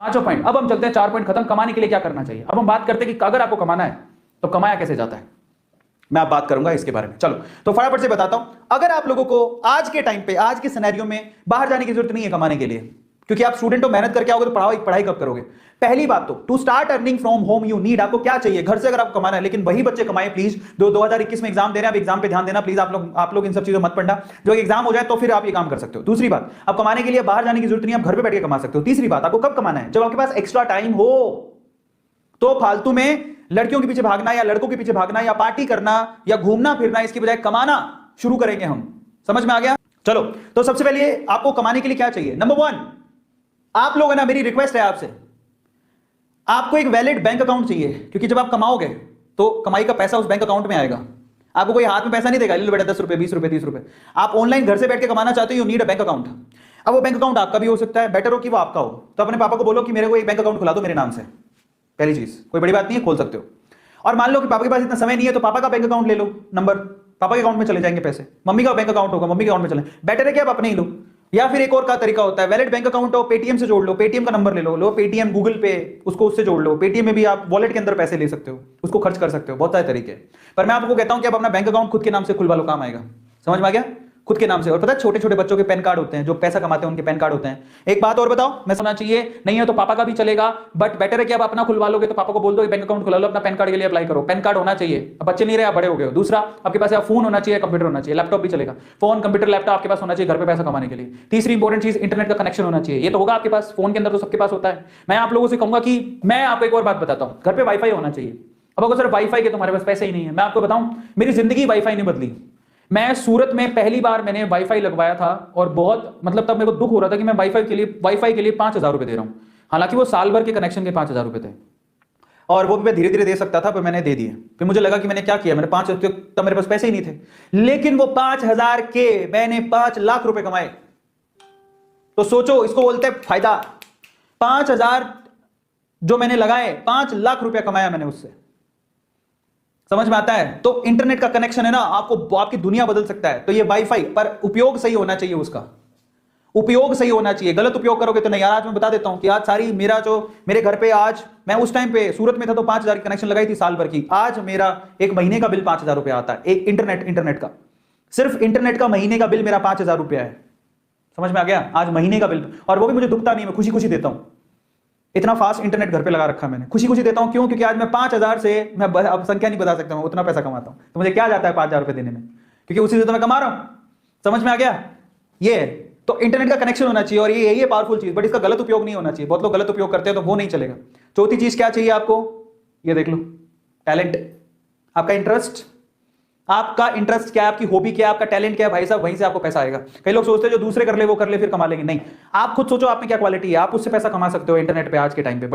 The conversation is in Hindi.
पांचों पॉइंट। अब हम चलते हैं 4 पॉइंट खत्म। कमाने के लिए क्या करना चाहिए। अब हम बात करते हैं कि अगर आपको कमाना है तो कमाया कैसे जाता है, मैं आप बात करूंगा इसके बारे में। चलो तो फटाफट से बताता हूं। अगर आप लोगों को आज के टाइम पे, आज के सिनेरियो में बाहर जाने की जरूरत नहीं है कमाने के लिए, क्योंकि आप स्टूडेंट हो, मेहनत करके आओगे तो पढ़ाई कब करोगे। पहली बात तो to start earning from home you need, आपको क्या चाहिए घर से अगर आपको कमाना है। लेकिन वही बच्चे कमाएं प्लीज 2021 में एग्जाम दे रहे हैं, अब एग्जाम पे ध्यान देना प्लीज। आप लोग इन सब चीजों मत पढ़ना, जो एग्जाम हो जाए तो फिर आप ये काम कर सकते हो। दूसरी बात, अब कमाने के लिए बाहर जाने की जरूरत नहीं, आप घर पे बैठ के कमा सकते हो। तीसरी बात, आपको कब कमाना है, जब आपके पास एक्स्ट्रा टाइम हो। तो फालतू में लड़कियों के पीछे भागना या लड़कों के पीछे भागना या पार्टी करना या घूमना फिरना, इसकी बजाय कमाना शुरू करेंगे हम। समझ में आ गया। चलो तो सबसे पहले आपको कमाने के लिए क्या चाहिए। नंबर 1, आप लोग है ना, मेरी रिक्वेस्ट है आपसे, आपको एक वैलिड बैंक अकाउंट चाहिए, क्योंकि जब आप कमाओगे तो कमाई का पैसा उस बैंक अकाउंट में आएगा। आपको कोई हाथ में पैसा नहीं देगा, ले लो बेटा 10 रुपए 20 रुपए 30 रुपए। आप ऑनलाइन घर से बैठ के कमाना चाहते हो, you need a bank account. अब वो बैंक अकाउंट आपका भी हो सकता है, बेटर हो कि वो आपका हो। तो अपने पापा को बोलो कि मेरे को एक बैंक अकाउंट खुला दो मेरे नाम से। पहली चीज, कोई बड़ी बात नहीं है, खोल सकते हो। और मान लो कि पापा के पास इतना समय नहीं है तो पापा का बैंक अकाउंट ले लो, नंबर पापा के अकाउंट में चले जाएंगे पैसे। मम्मी का बैंक अकाउंट होगा, मम्मी के अकाउंट में चले, बेटर है कि आप अपने ही लो। या फिर एक और का तरीका होता है, वैलिड बैंक अकाउंट हो, पेटीएम से जोड़ लो, पेटीएम का नंबर ले लो पेटीएम गूगल पे, उसको उससे जोड़ लो। पेटीएम में भी आप वॉलेट के अंदर पैसे ले सकते हो, उसको खर्च कर सकते हो, बहुत सारे तरीके। पर मैं आपको कहता हूं कि आप अपना बैंक अकाउंट खुद के नाम से खुलवा लो, काम आएगा। समझ में आ गया, खुद के नाम से। और पता है छोटे छोटे बच्चों के पैन कार्ड होते हैं, जो पैसा कमाते हैं उनके पैन कार्ड होते हैं। एक बात और बताओ, मैं सुनना चाहिए नहीं है तो पापा का भी चलेगा, बट बेटर है कि आप अपना खुलवा लोगे तो पापा को बोल दो बैंक अकाउंट खुला लो, अपना पैन कार्ड के लिए अप्लाई करो। पैन कार्ड होना चाहिए, अब बच्चे नहीं रहे, आप बड़े हो गए हो। दूसरा, आपके पास फोन होना चाहिए, कंप्यूटर होना चाहिए, लैपटॉप भी चलेगा। फोन कंप्यूटर लैपटॉप आपके पास होना चाहिए घर पे पैसा कमाने के लिए। तीसरी इंपॉर्टेंट चीज, इंटरनेट का कनेक्शन होना चाहिए। ये तो होगा आपके पास, फोन के अंदर तो सबके पास होता है। मैं आप लोगों से कहूंगा कि मैं आपको एक और बात बताता हूं, घर पे वाईफाई होना चाहिए। अब अगर सर वाईफाई के तुम्हारे पास पैसे ही नहीं है, मैं आपको बताऊं मेरी जिंदगी वाईफाई ने बदली। मैं सूरत में पहली बार मैंने वाईफाई लगवाया था और बहुत मतलब तब मेरे को दुख हो रहा था कि मैं वाईफाई के लिए 5,000 रुपए दे रहा हूं। हालांकि वो साल भर के कनेक्शन के 5,000 रुपए थे और वो भी मैं धीरे धीरे दे सकता था, पर मैंने दे दिए। फिर मुझे लगा कि मैंने क्या किया, मैंने 5 तब मेरे पास पैसे ही नहीं थे। लेकिन वो 5,000 के मैंने 5 लाख रुपए कमाए। तो सोचो, इसको बोलते हैं फायदा। 5,000 जो मैंने लगाए, 5 लाख रुपया कमाया मैंने उससे। समझ में आता है। तो इंटरनेट का कनेक्शन है ना, आपको आपकी दुनिया बदल सकता है। तो ये वाईफाई, पर उपयोग सही होना चाहिए, उसका उपयोग सही होना चाहिए। गलत उपयोग करोगे तो नहीं। यार आज मैं बता देता हूं कि आज सारी मेरे घर पे, आज मैं उस टाइम पे सूरत में था तो 5,000 की कनेक्शन लगाई थी साल भर की। आज मेरा एक महीने का बिल 5,000 रुपया आता है। एक इंटरनेट का, सिर्फ इंटरनेट का महीने का बिल मेरा 5,000 रुपया है। समझ में आ गया, आज महीने का बिल। और वो भी मुझे दुखता नहीं, मैं खुशी खुशी देता हूं। इतना फास्ट इंटरनेट घर पे लगा रखा मैंने, खुशी खुशी देता हूं। क्यों? क्योंकि आज मैं 5,000 से, मैं अब संख्या नहीं बता सकता, मैं उतना पैसा कमाता हूं। तो मुझे क्या जाता है 5,000 रुपए देने में, क्योंकि उसी से तो मैं कमा रहा हूं। समझ में आ गया। ये तो इंटरनेट का कनेक्शन होना चाहिए और ये पावरफुल चीज, बट इसका गलत उपयोग नहीं होना चाहिए। बहुत लोग गलत उपयोग करते हैं तो वो नहीं चलेगा। चौथी चीज क्या चाहिए आपको, ये देख लो, टैलेंट। आपका इंटरेस्ट, आपका इंटरेस्ट क्या है, आपकी हॉबी क्या है, आपका टैलेंट क्या है, भाई साहब वहीं से आपको पैसा आएगा। कई लोग सोचते हैं जो दूसरे कर ले वो कर ले फिर कमा लेंगे। नहीं, आप खुद सोचो आप में क्या क्वालिटी है, आप उससे पैसा कमा सकते हो इंटरनेट पे आज के टाइम पे।